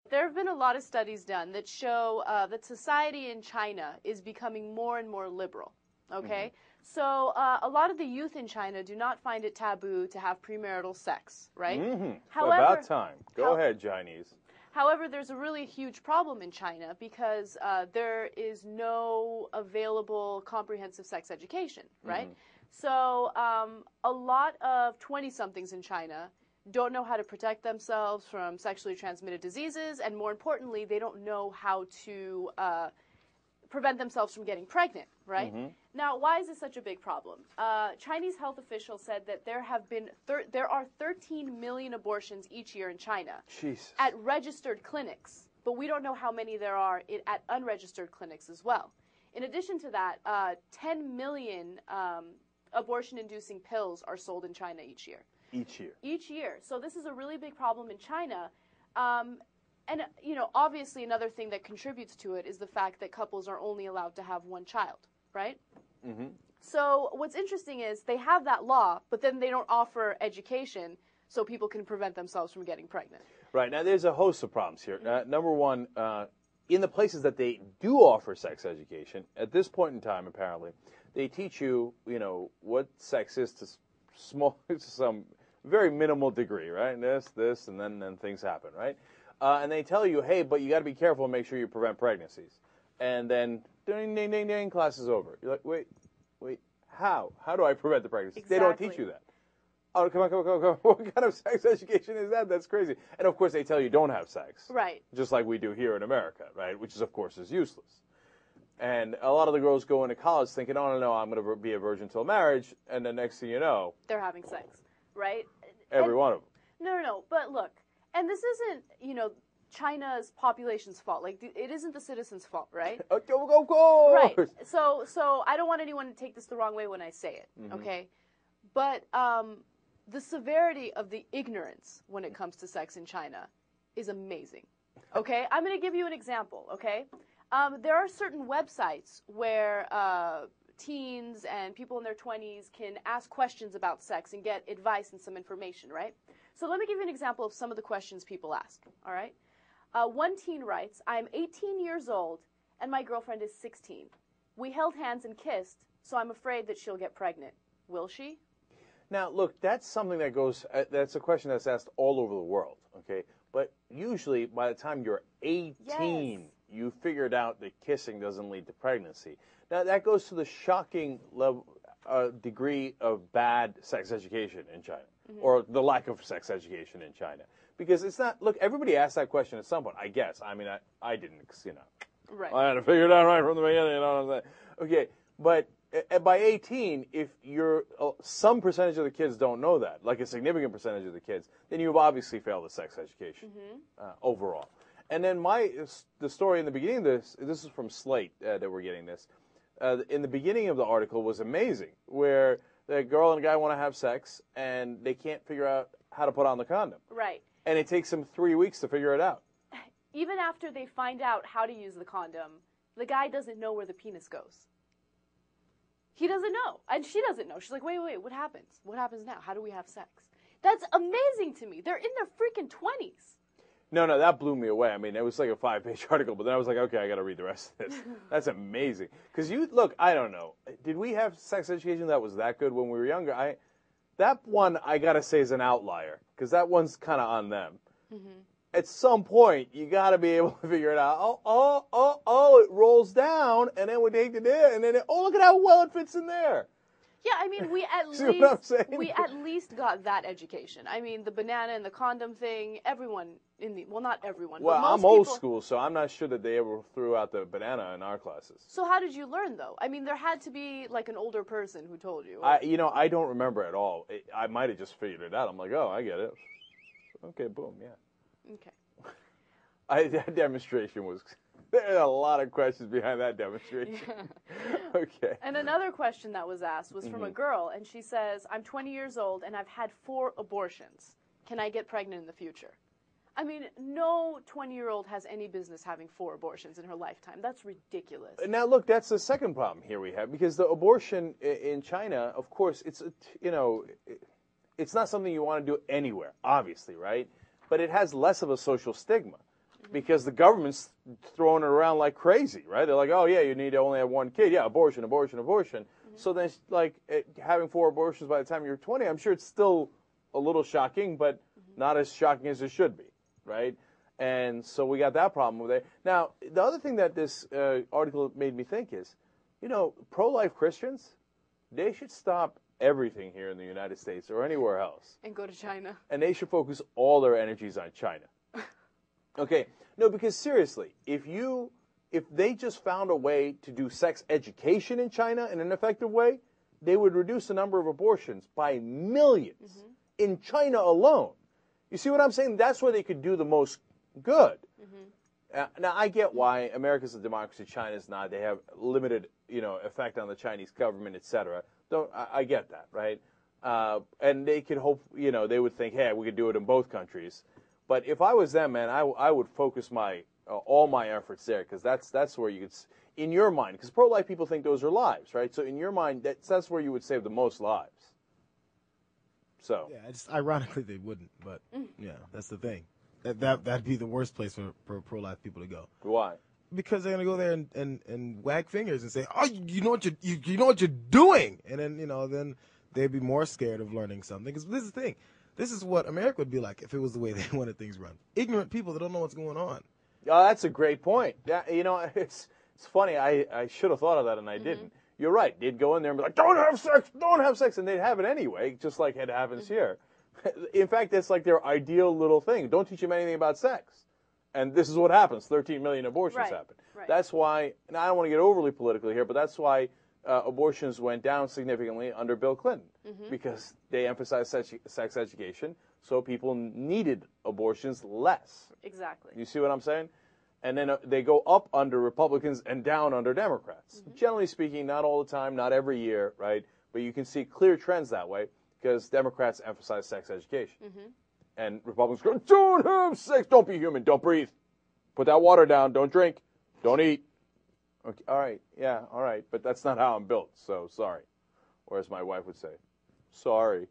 There have been a lot of studies done that show that society in China is becoming more and more liberal. Okay? So a lot of the youth in China do not find it taboo to have premarital sex, right? However, about time. Go ahead, Chinese. However, there's a really huge problem in China because there is no available comprehensive sex education, right? So a lot of 20-somethings in China don't know how to protect themselves from sexually transmitted diseases, and more importantly, they don't know how to prevent themselves from getting pregnant, right? Now, why is this such a big problem? Chinese health officials said that there are 13 million abortions each year in China at registered clinics, but we don't know how many there are at unregistered clinics as well. In addition to that, 10 million abortion-inducing pills are sold in China each year. Each year. So this is a really big problem in China. And, you know, obviously another thing that contributes to it is the fact that couples are only allowed to have one child, right? So what's interesting is they have that law, but then they don't offer education so people can prevent themselves from getting pregnant. Right. Now, there's a host of problems here. Number one, in the places that they do offer sex education, at this point in time, apparently, they teach you, you know, what sex is to some very minimal degree, right? This, and then things happen, right? And they tell you, hey, but you got to be careful and make sure you prevent pregnancies. And then, ding, ding, ding, ding, class is over. You're like, wait, how? How do I prevent the pregnancy? Exactly. They don't teach you that. Oh, come on. What kind of sex education is that? That's crazy. And, of course, they tell you don't have sex. Right. Just like we do here in America, right? Which, of course, is useless. And a lot of the girls go into college thinking, oh, no, I'm going to be a virgin till marriage. And the next thing you know, they're having sex, right? Every one of them. No. But look, and this isn't, you know, China's population's fault. Like, it isn't the citizens' fault, right? Go. Right. So I don't want anyone to take this the wrong way when I say it, okay? But the severity of the ignorance when it comes to sex in China is amazing, okay? I'm going to give you an example, okay? There are certain websites where teens and people in their 20s can ask questions about sex and get advice and some information, right? So let me give you an example of some of the questions people ask, all right? One teen writes, I'm 18 years old and my girlfriend is 16. We held hands and kissed, so I'm afraid that she'll get pregnant. Will she? Now, look, that's something that goes, that's a question that's asked all over the world, okay? But usually, by the time you're 18, you figured out that kissing doesn't lead to pregnancy. Now, that goes to the shocking level, degree of bad sex education in China, or the lack of sex education in China. Because it's not, look, everybody asked that question at some point, I guess. I mean, I didn't, you know. Right. I had to figure it out right from the beginning, you know what I'm saying? Okay, but by 18, if you're, some percentage of the kids don't know that, like a significant percentage of the kids, then you've obviously failed the sex education overall. And then the story in the beginning of this is from Slate that we're getting this. In the beginning of the article was amazing, where the girl and the guy want to have sex, and they can't figure out how to put on the condom. Right. And it takes them 3 weeks to figure it out. Even after they find out how to use the condom, the guy doesn't know where the penis goes. He doesn't know. And she doesn't know. She's like, wait, what happens? What happens now? How do we have sex? That's amazing to me. They're in their freaking 20s. No, that blew me away. I mean, it was like a 5-page article, but then I was like, okay, I got to read the rest of this. That's amazing. Because look, I don't know. Did we have sex education that was that good when we were younger? That one, I got to say, is an outlier, because that one's kind of on them. At some point, you got to be able to figure it out. Oh, it rolls down, and then we take it in, and then, look at how well it fits in there. Yeah, I mean, we at least got that education. I mean, the banana and the condom thing, everyone well, not everyone. Well, but most I'm old people, school, so I'm not sure that they ever threw out the banana in our classes. So how did you learn, though? I mean, there had to be, like, an older person who told you. I don't remember at all. I might have just figured it out. I'm like, oh, I get it. Okay, boom, yeah. Okay. That demonstration was... There are a lot of questions behind that demonstration. Okay. And another question that was asked was from a girl, and she says, I'm 20 years old, and I've had 4 abortions. Can I get pregnant in the future? I mean, no 20-year-old has any business having 4 abortions in her lifetime. That's ridiculous. Now, look, that's the second problem here we have, because the abortion in China, of course, it's not something you want to do anywhere, obviously, right? But it has less of a social stigma. because the government's throwing it around like crazy, right? They're like, oh, yeah, you need to only have one kid. Yeah, abortion, abortion, abortion. So then, like, having 4 abortions by the time you're 20, I'm sure it's still a little shocking, but not as shocking as it should be, right? And so we got that problem with it. Now, the other thing that this article made me think is, you know, pro-life Christians, they should stop everything here in the United States or anywhere else. And go to China. And they should focus all their energies on China. Okay, no, because seriously, if they just found a way to do sex education in China in an effective way, they would reduce the number of abortions by millions in China alone. You see what I'm saying? That's where they could do the most good. Now, I get why America's a democracy, China's not. They have limited, effect on the Chinese government, etc. I get that, right? And they could hope, they would think, hey, we could do it in both countries. But if I was them, man, I would focus all my efforts there, because that's where you could, in your mind, because pro-life people think those are lives, right? So in your mind, that's where you would save the most lives. So yeah, ironically they wouldn't, but yeah, that's the thing. That'd be the worst place for pro-life people to go. Why? Because they're gonna go there and wag fingers and say, "Oh, you know what you're doing," and then then they'd be more scared of learning something. Because this is the thing. This is what America would be like if it was the way they wanted things run. Ignorant people that don't know what's going on. Oh, that's a great point. Yeah, it's funny. I should have thought of that and I didn't. You're right. They'd go in there and be like, don't have sex, and they'd have it anyway, just like it happens here. In fact, that's like their ideal little thing. Don't teach them anything about sex. And this is what happens. 13 million abortions happen. Right. That's why, and I don't want to get overly political here, but that's why abortions went down significantly under Bill Clinton, because they emphasized sex education, so people needed abortions less. Exactly. You see what I'm saying? And then they go up under Republicans and down under Democrats. Generally speaking, not all the time, not every year, right? But you can see clear trends that way, because Democrats emphasize sex education. And Republicans go, don't have sex, don't be human, don't breathe. Put that water down, don't drink, don't eat. Okay, all right, yeah, all right, but that's not how I'm built, so sorry. Or as my wife would say, sorry.